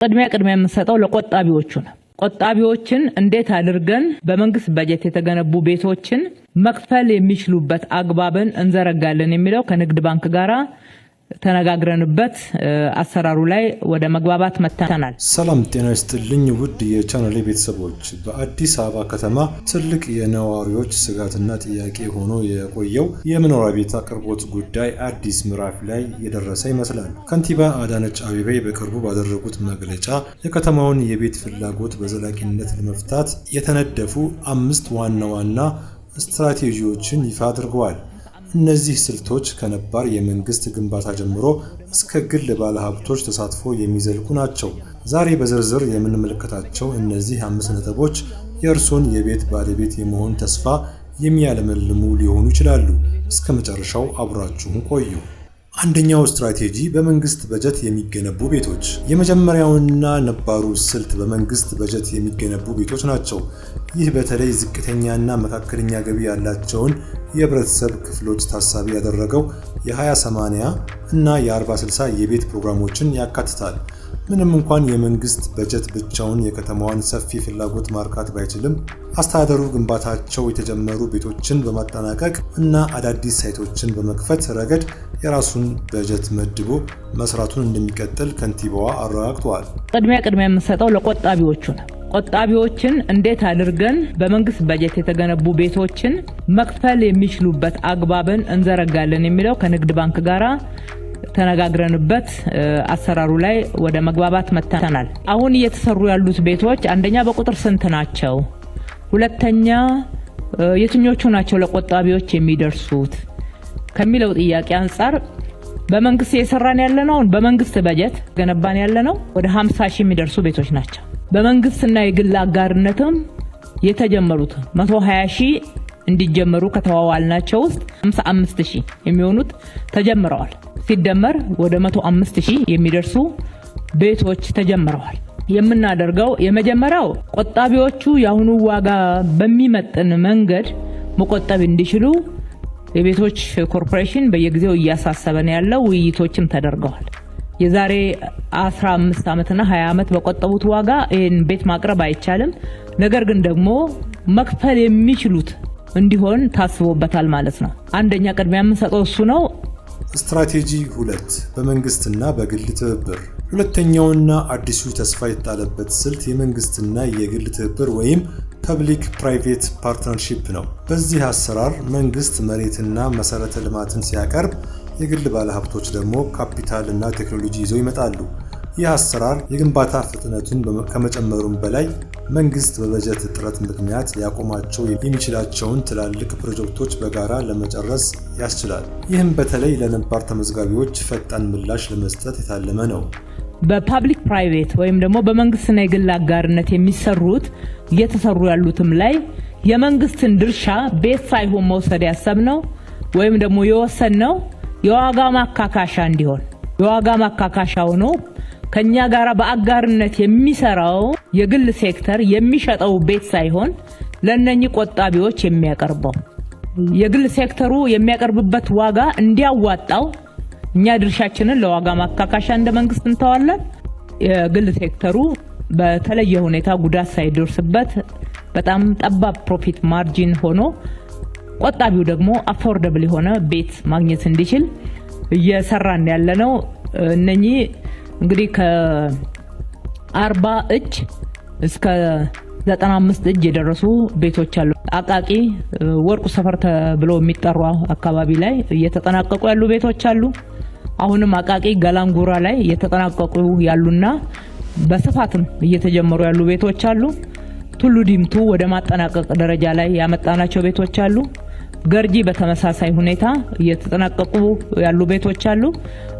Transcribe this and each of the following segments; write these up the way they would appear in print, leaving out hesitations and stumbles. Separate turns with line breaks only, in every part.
ቅድሚያ የምንሰጠው ለቆጣቢዎቹ ነው። ቆጣቢዎችን እንዴት አድርገን በመንግስት በጀት የተገነቡ ቤቶችን መክፈል የሚችሉበት አግባብን እንዘረጋለን የሚለው ከንግድ ባንክ ጋራ ተነጋግረንበት አሰራሩ ላይ ወደ መግባባት መተናል።
ሰላም ጤና ይስጥልኝ ውድ የቻናሌ ቤተሰቦች፣ በአዲስ አበባ ከተማ ትልቅ የነዋሪዎች ስጋትና ጥያቄ ሆኖ የቆየው የመኖሪያ ቤት አቅርቦት ጉዳይ አዲስ ምዕራፍ ላይ የደረሰ ይመስላል። ከንቲባ አዳነች አቤቤ በቅርቡ ባደረጉት መግለጫ የከተማውን የቤት ፍላጎት በዘላቂነት ለመፍታት የተነደፉ 5 ዋና ዋና ስትራቴጂዎችን ይፋ አድርገዋል። እነዚህ ስልቶች ከነባር የመንግስት ግንባታ ጀምሮ እስከ ግል ባለሀብቶች ተሳትፎ የሚዘልቁ ናቸው። ዛሬ በዝርዝር የምንመለከታቸው እነዚህ 5 ነጥቦች የእርሶን የቤት ባለቤት የመሆን ተስፋ የሚያለመልሙ ሊሆኑ ይችላሉ። እስከ መጨረሻው አብራችሁን ቆዩ። አንደኛው ስትራቴጂ በመንግስት በጀት የሚገነቡ ቤቶች። የመጀመሪያውና ነባሩ ስልት በመንግስት በጀት የሚገነቡ ቤቶች ናቸው። ይህ በተለይ ዝቅተኛና መካከለኛ ገቢ ያላቸውን የህብረተሰብ ክፍሎች ታሳቢ ያደረገው የ20/80 እና የ40/60 የቤት ፕሮግራሞችን ያካትታል። ምንም እንኳን የመንግስት በጀት ብቻውን የከተማዋን ሰፊ ፍላጎት ማርካት ባይችልም፣ አስተዳደሩ ግንባታቸው የተጀመሩ ቤቶችን በማጠናቀቅ እና አዳዲስ ሳይቶችን በመክፈት ረገድ የራሱን በጀት መድቦ መስራቱን እንደሚቀጥል ከንቲባዋ አረጋግጠዋል።
ቅድሚያ የምንሰጠው ለቆጣቢዎቹ ነው። ቆጣቢዎችን እንዴት አድርገን በመንግስት በጀት የተገነቡ ቤቶችን መክፈል የሚችሉበት አግባብን እንዘረጋለን የሚለው ከንግድ ባንክ ጋራ ተነጋግረንበት አሰራሩ ላይ ወደ መግባባት መተናል። አሁን እየተሰሩ ያሉት ቤቶች አንደኛ በቁጥር ስንት ናቸው? ሁለተኛ የትኞቹ ናቸው ለቆጣቢዎች የሚደርሱት ከሚለው ጥያቄ አንፃር በመንግስት እየሰራን ያለነው በመንግስት በጀት ገነባን ያለነው ወደ 50 ሺህ የሚደርሱ ቤቶች ናቸው። በመንግስትና የግል አጋርነትም የተጀመሩት 120 ሺህ እንዲጀመሩ ከተዋዋልናቸው ውስጥ 55 ሺህ የሚሆኑት ተጀምረዋል። ሲደመር ወደ 105 ሺህ የሚደርሱ ቤቶች ተጀምረዋል። የምናደርገው የመጀመሪያው ቆጣቢዎቹ የአሁኑ ዋጋ በሚመጥን መንገድ መቆጠብ እንዲችሉ የቤቶች ኮርፖሬሽን በየጊዜው እያሳሰበን ያለው ውይይቶችም ተደርገዋል። የዛሬ 15 ዓመትና 20 ዓመት በቆጠቡት ዋጋ ይህን ቤት ማቅረብ አይቻልም። ነገር ግን ደግሞ መክፈል የሚችሉት እንዲሆን ታስቦበታል ማለት ነው። አንደኛ ቅድሚያ የምንሰጠው እሱ ነው።
ስትራቴጂ 2 በመንግስትና በግል ትብብር። ሁለተኛውና አዲሱ ተስፋ የተጣለበት ስልት የመንግስትና የግል ትብብር ወይም ፐብሊክ ፕራይቬት ፓርትነርሺፕ ነው። በዚህ አሰራር መንግስት መሬትና መሰረተ ልማትን ሲያቀርብ፣ የግል ባለሀብቶች ደግሞ ካፒታልና ቴክኖሎጂ ይዘው ይመጣሉ። ይህ አሰራር የግንባታ ፍጥነቱን ከመጨመሩም በላይ መንግስት በበጀት እጥረት ምክንያት ሊያቆማቸው የሚችላቸውን ትላልቅ ፕሮጀክቶች በጋራ ለመጨረስ ያስችላል። ይህም በተለይ ለነባር ተመዝጋቢዎች ፈጣን ምላሽ ለመስጠት የታለመ ነው።
በፐብሊክ ፕራይቬት ወይም ደግሞ በመንግስትና የግል አጋርነት የሚሰሩት እየተሰሩ ያሉትም ላይ የመንግስትን ድርሻ ቤት ሳይሆን መውሰድ ያሰብነው ወይም ደግሞ የወሰንነው የዋጋ ማካካሻ እንዲሆን የዋጋ ማካካሻ ሆኖ ከኛ ጋራ በአጋርነት የሚሰራው የግል ሴክተር የሚሸጠው ቤት ሳይሆን ለነኚህ ቆጣቢዎች የሚያቀርበው የግል ሴክተሩ የሚያቀርብበት ዋጋ እንዲያዋጣው እኛ ድርሻችንን ለዋጋ ማካካሻ እንደ መንግስት እንተዋለን። የግል ሴክተሩ በተለየ ሁኔታ ጉዳት ሳይደርስበት በጣም ጠባብ ፕሮፊት ማርጂን ሆኖ ቆጣቢው ደግሞ አፎርደብል የሆነ ቤት ማግኘት እንዲችል እየሰራን ያለነው እነኚህ እንግዲህ ከ40 እጅ እስከ 95 እጅ የደረሱ ቤቶች አሉ። አቃቂ ወርቁ ሰፈር ተብሎ የሚጠሩ አካባቢ ላይ እየተጠናቀቁ ያሉ ቤቶች አሉ። አሁንም አቃቂ ገላንጉራ ላይ እየተጠናቀቁ ያሉና በስፋትም እየተጀመሩ ያሉ ቤቶች አሉ። ቱሉ ዲምቱ ወደ ማጠናቀቅ ደረጃ ላይ ያመጣናቸው ቤቶች አሉ። ገርጂ በተመሳሳይ ሁኔታ እየተጠናቀቁ ያሉ ቤቶች አሉ።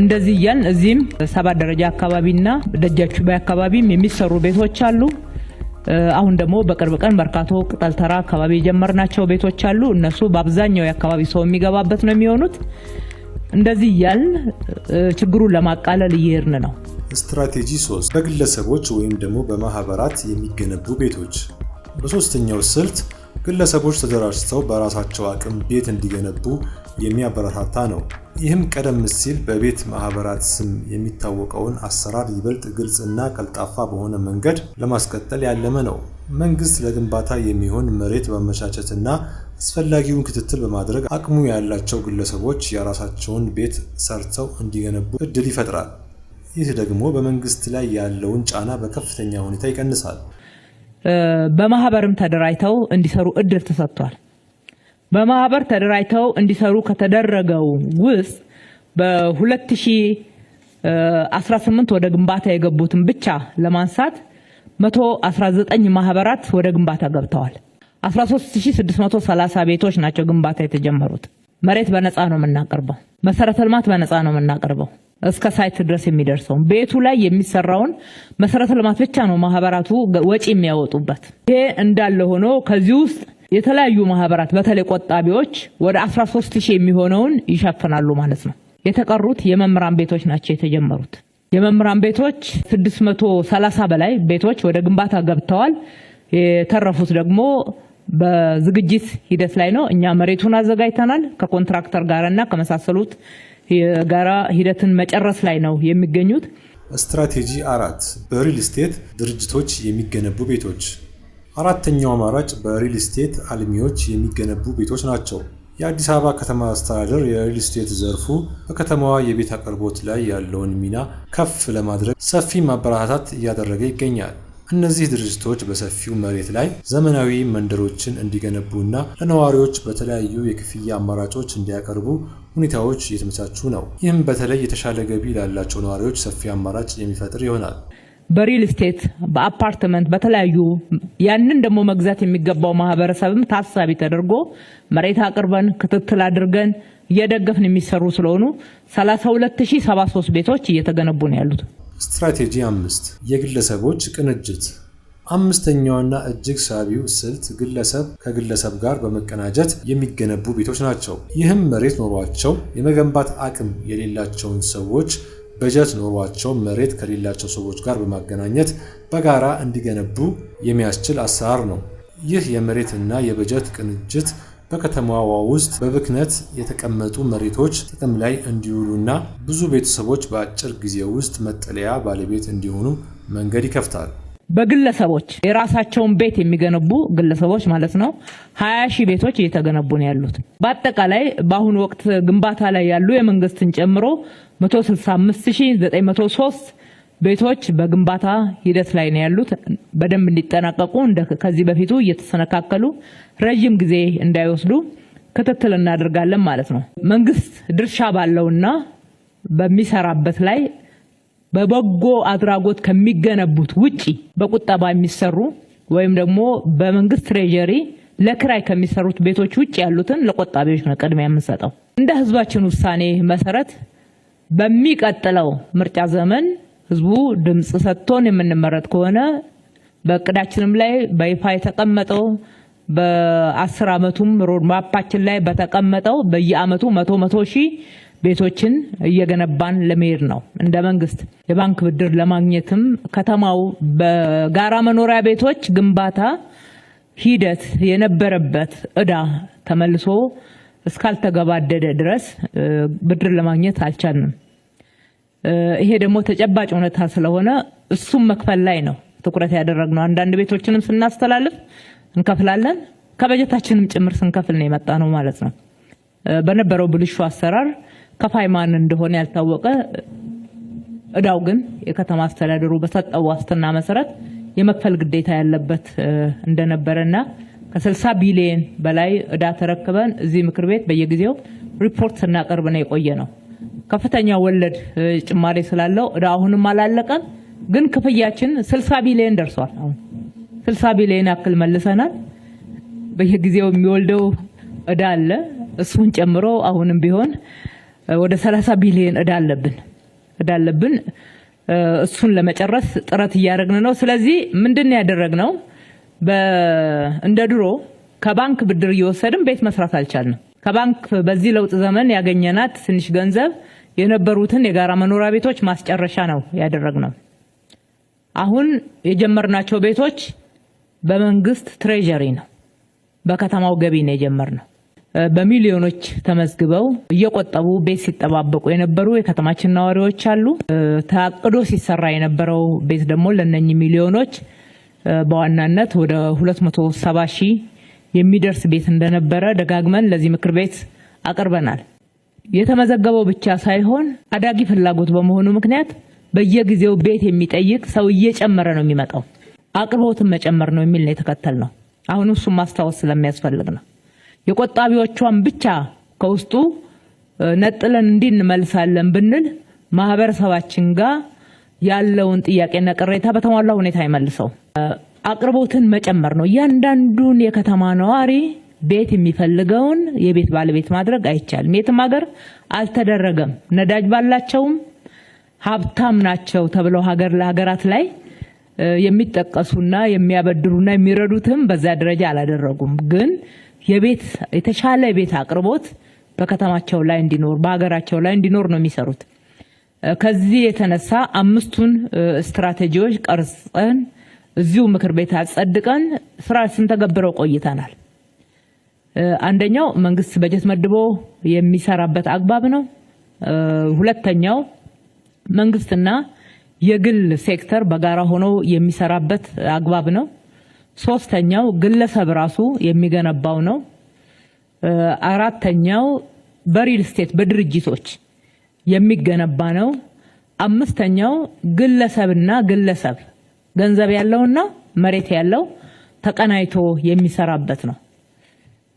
እንደዚህ እያልን እዚህም 7 ደረጃ አካባቢና ደጃቹ ባይ አካባቢም የሚሰሩ ቤቶች አሉ። አሁን ደግሞ በቅርብ ቀን መርካቶ ቅጠል ተራ አካባቢ የጀመርናቸው ቤቶች አሉ። እነሱ በአብዛኛው የአካባቢ ሰው የሚገባበት ነው የሚሆኑት። እንደዚህ እያልን ችግሩን ለማቃለል እየሄድን ነው።
ስትራቴጂ 3 በግለሰቦች ወይም ደግሞ በማህበራት የሚገነቡ ቤቶች። በሶስተኛው ስልት ግለሰቦች ተደራጅተው በራሳቸው አቅም ቤት እንዲገነቡ የሚያበረታታ ነው። ይህም ቀደም ሲል በቤት ማህበራት ስም የሚታወቀውን አሰራር ይበልጥ ግልጽና ቀልጣፋ በሆነ መንገድ ለማስቀጠል ያለመ ነው። መንግስት ለግንባታ የሚሆን መሬት በማመቻቸትና አስፈላጊውን ክትትል በማድረግ አቅሙ ያላቸው ግለሰቦች የራሳቸውን ቤት ሰርተው እንዲገነቡ እድል ይፈጥራል። ይህ ደግሞ በመንግስት ላይ ያለውን ጫና በከፍተኛ ሁኔታ ይቀንሳል።
በማህበርም ተደራጅተው እንዲሰሩ እድል ተሰጥቷል። በማህበር ተደራጅተው እንዲሰሩ ከተደረገው ውስጥ በ2018 ወደ ግንባታ የገቡትን ብቻ ለማንሳት 119 ማህበራት ወደ ግንባታ ገብተዋል። 13630 ቤቶች ናቸው ግንባታ የተጀመሩት። መሬት በነፃ ነው የምናቀርበው። መሰረተ ልማት በነፃ ነው የምናቀርበው። እስከ ሳይት ድረስ የሚደርሰው ቤቱ ላይ የሚሰራውን መሰረተ ልማት ብቻ ነው ማህበራቱ ወጪ የሚያወጡበት። ይሄ እንዳለ ሆኖ ከዚህ ውስጥ የተለያዩ ማህበራት በተለይ ቆጣቢዎች ወደ 13000 የሚሆነውን ይሸፍናሉ ማለት ነው። የተቀሩት የመምህራን ቤቶች ናቸው የተጀመሩት። የመምህራን ቤቶች 630 በላይ ቤቶች ወደ ግንባታ ገብተዋል። የተረፉት ደግሞ በዝግጅት ሂደት ላይ ነው። እኛ መሬቱን አዘጋጅተናል ከኮንትራክተር ጋርና ከመሳሰሉት ጋራ ሂደትን መጨረስ ላይ ነው የሚገኙት።
ስትራቴጂ 4 በሪል ስቴት ድርጅቶች የሚገነቡ ቤቶች። አራተኛው አማራጭ በሪል ስቴት አልሚዎች የሚገነቡ ቤቶች ናቸው። የአዲስ አበባ ከተማ አስተዳደር የሪል ስቴት ዘርፉ በከተማዋ የቤት አቅርቦት ላይ ያለውን ሚና ከፍ ለማድረግ ሰፊ ማበረታታት እያደረገ ይገኛል። እነዚህ ድርጅቶች በሰፊው መሬት ላይ ዘመናዊ መንደሮችን እንዲገነቡና ለነዋሪዎች በተለያዩ የክፍያ አማራጮች እንዲያቀርቡ ሁኔታዎች እየተመቻቹ ነው። ይህም በተለይ የተሻለ ገቢ ላላቸው ነዋሪዎች ሰፊ አማራጭ የሚፈጥር ይሆናል።
በሪል ስቴት በአፓርትመንት በተለያዩ ያንን ደግሞ መግዛት የሚገባው ማህበረሰብም ታሳቢ ተደርጎ መሬት አቅርበን ክትትል አድርገን እየደገፍን የሚሰሩ ስለሆኑ 32073 ቤቶች እየተገነቡ ነው ያሉት።
ስትራቴጂ 5 የግለሰቦች ቅንጅት። አምስተኛውና እጅግ ሳቢው ስልት ግለሰብ ከግለሰብ ጋር በመቀናጀት የሚገነቡ ቤቶች ናቸው። ይህም መሬት ኖሯቸው የመገንባት አቅም የሌላቸውን ሰዎች በጀት ኖሯቸው መሬት ከሌላቸው ሰዎች ጋር በማገናኘት በጋራ እንዲገነቡ የሚያስችል አሰራር ነው። ይህ የመሬትና የበጀት ቅንጅት በከተማዋ ውስጥ በብክነት የተቀመጡ መሬቶች ጥቅም ላይ እንዲውሉና ብዙ ቤተሰቦች በአጭር ጊዜ ውስጥ መጠለያ ባለቤት እንዲሆኑ መንገድ ይከፍታል።
በግለሰቦች የራሳቸውን ቤት የሚገነቡ ግለሰቦች ማለት ነው 20000 ቤቶች እየተገነቡ ነው ያሉት። በአጠቃላይ በአሁኑ ወቅት ግንባታ ላይ ያሉ የመንግስትን ጨምሮ 165903 ቤቶች በግንባታ ሂደት ላይ ነው ያሉት። በደንብ እንዲጠናቀቁ ከዚህ በፊቱ እየተሰነካከሉ ረጅም ጊዜ እንዳይወስዱ ክትትል እናደርጋለን ማለት ነው። መንግስት ድርሻ ባለውና በሚሰራበት ላይ በበጎ አድራጎት ከሚገነቡት ውጪ በቁጠባ የሚሰሩ ወይም ደግሞ በመንግስት ትሬጀሪ ለክራይ ከሚሰሩት ቤቶች ውጪ ያሉትን ለቆጣቢዎች ነው ቅድሚያ የምንሰጠው። እንደ ህዝባችን ውሳኔ መሰረት በሚቀጥለው ምርጫ ዘመን ህዝቡ ድምጽ ሰጥቶን የምንመረጥ ከሆነ በእቅዳችንም ላይ በይፋ የተቀመጠው በ10 አመቱም ሮድማፓችን ላይ በተቀመጠው በየአመቱ 100 ሺህ ቤቶችን እየገነባን ለመሄድ ነው። እንደ መንግስት የባንክ ብድር ለማግኘትም ከተማው በጋራ መኖሪያ ቤቶች ግንባታ ሂደት የነበረበት እዳ ተመልሶ እስካልተገባደደ ድረስ ብድር ለማግኘት አልቻልንም። ይሄ ደግሞ ተጨባጭ ሁኔታ ስለሆነ እሱም መክፈል ላይ ነው ትኩረት ያደረግነው። አንዳንድ ቤቶችንም ስናስተላልፍ እንከፍላለን፣ ከበጀታችንም ጭምር ስንከፍል ነው የመጣ ነው ማለት ነው። በነበረው ብልሹ አሰራር ከፋይ ማን እንደሆነ ያልታወቀ እዳው ግን የከተማ አስተዳደሩ በሰጠው ዋስትና መሰረት የመክፈል ግዴታ ያለበት እንደነበረና ከ60 ቢሊዮን በላይ እዳ ተረክበን እዚህ ምክር ቤት በየጊዜው ሪፖርት ስናቀርብ ነው የቆየ ነው። ከፍተኛ ወለድ ጭማሪ ስላለው እዳ አሁንም አላለቀም፣ ግን ክፍያችን 60 ቢሊዮን ደርሷል። አሁን 60 ቢሊዮን ያክል መልሰናል። በየጊዜው የሚወልደው እዳ አለ። እሱን ጨምሮ አሁንም ቢሆን ወደ 30 ቢሊዮን እዳ አለብን። እሱን ለመጨረስ ጥረት እያደረግን ነው። ስለዚህ ምንድነው ያደረግነው? እንደ ድሮ ከባንክ ብድር እየወሰድን ቤት መስራት አልቻልንም። ከባንክ በዚህ ለውጥ ዘመን ያገኘናት ትንሽ ገንዘብ የነበሩትን የጋራ መኖሪያ ቤቶች ማስጨረሻ ነው ያደረግነው። አሁን የጀመርናቸው ቤቶች በመንግስት ትሬጀሪ ነው፣ በከተማው ገቢ ነው የጀመርነው። በሚሊዮኖች ተመዝግበው እየቆጠቡ ቤት ሲጠባበቁ የነበሩ የከተማችን ነዋሪዎች አሉ። ታቅዶ ሲሰራ የነበረው ቤት ደግሞ ለነኚህ ሚሊዮኖች በዋናነት ወደ 270 ሺህ የሚደርስ ቤት እንደነበረ ደጋግመን ለዚህ ምክር ቤት አቀርበናል። የተመዘገበው ብቻ ሳይሆን አዳጊ ፍላጎት በመሆኑ ምክንያት በየጊዜው ቤት የሚጠይቅ ሰው እየጨመረ ነው የሚመጣው። አቅርቦትን መጨመር ነው የሚል ነው የተከተልነው። አሁን እሱን ማስታወስ ስለሚያስፈልግ ነው። የቆጣቢዎቿን ብቻ ከውስጡ ነጥለን እንድንመልሳለን ብንል ማህበረሰባችን ጋር ያለውን ጥያቄና ቅሬታ በተሟላ ሁኔታ ይመልሰው። አቅርቦትን መጨመር ነው። እያንዳንዱን የከተማ ነዋሪ ቤት የሚፈልገውን የቤት ባለቤት ማድረግ አይቻልም። የትም ሀገር አልተደረገም። ነዳጅ ባላቸውም ሀብታም ናቸው ተብለው ሀገር ለሀገራት ላይ የሚጠቀሱና የሚያበድሩና የሚረዱትም በዛ ደረጃ አላደረጉም። ግን የቤት የተሻለ ቤት አቅርቦት በከተማቸው ላይ እንዲኖር በሀገራቸው ላይ እንዲኖር ነው የሚሰሩት። ከዚህ የተነሳ 5ቱን ስትራቴጂዎች ቀርጸን እዚሁ ምክር ቤት አጸድቀን ስራ ስንተገብረው ቆይተናል። አንደኛው መንግስት በጀት መድቦ የሚሰራበት አግባብ ነው። ሁለተኛው መንግስትና የግል ሴክተር በጋራ ሆኖ የሚሰራበት አግባብ ነው። ሶስተኛው ግለሰብ ራሱ የሚገነባው ነው። አራተኛው በሪል ስቴት በድርጅቶች የሚገነባ ነው። አምስተኛው ግለሰብና ግለሰብ ገንዘብ ያለውና መሬት ያለው ተቀናይቶ የሚሰራበት ነው።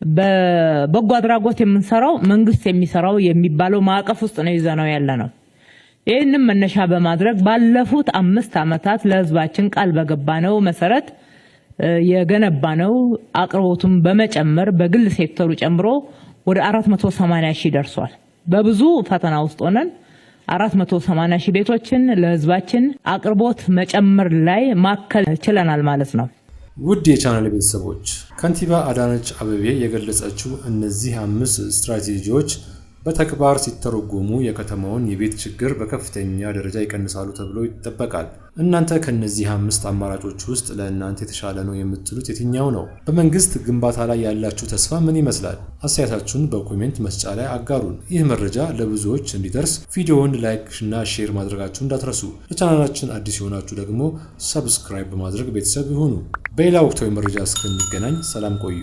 በበጎ አድራጎት የምንሰራው መንግስት የሚሰራው የሚባለው ማዕቀፍ ውስጥ ነው ይዘነው ያለነው። ይህንን መነሻ በማድረግ ባለፉት 5 ዓመታት ለህዝባችን ቃል በገባነው መሰረት የገነባነው አቅርቦቱን በመጨመር በግል ሴክተሩ ጨምሮ ወደ 480 ሺህ ደርሷል። በብዙ ፈተና ውስጥ ሆነን 480 ሺህ ቤቶችን ለህዝባችን አቅርቦት መጨመር ላይ ማከል ችለናል ማለት ነው።
ውድ የቻናል ቤተሰቦች ከንቲባ አዳነች አቤቤ የገለጸችው እነዚህ 5 ስትራቴጂዎች በተግባር ሲተረጎሙ የከተማውን የቤት ችግር በከፍተኛ ደረጃ ይቀንሳሉ ተብሎ ይጠበቃል። እናንተ ከነዚህ 5 አማራጮች ውስጥ ለእናንተ የተሻለ ነው የምትሉት የትኛው ነው? በመንግስት ግንባታ ላይ ያላችሁ ተስፋ ምን ይመስላል? አስተያየታችሁን በኮሜንት መስጫ ላይ አጋሩን። ይህ መረጃ ለብዙዎች እንዲደርስ ቪዲዮውን ላይክ እና ሼር ማድረጋችሁን እንዳትረሱ። ለቻናላችን አዲስ የሆናችሁ ደግሞ ሰብስክራይብ በማድረግ ቤተሰብ ይሁኑ። በሌላ ወቅታዊ መረጃ እስክንገናኝ ሰላም ቆዩ።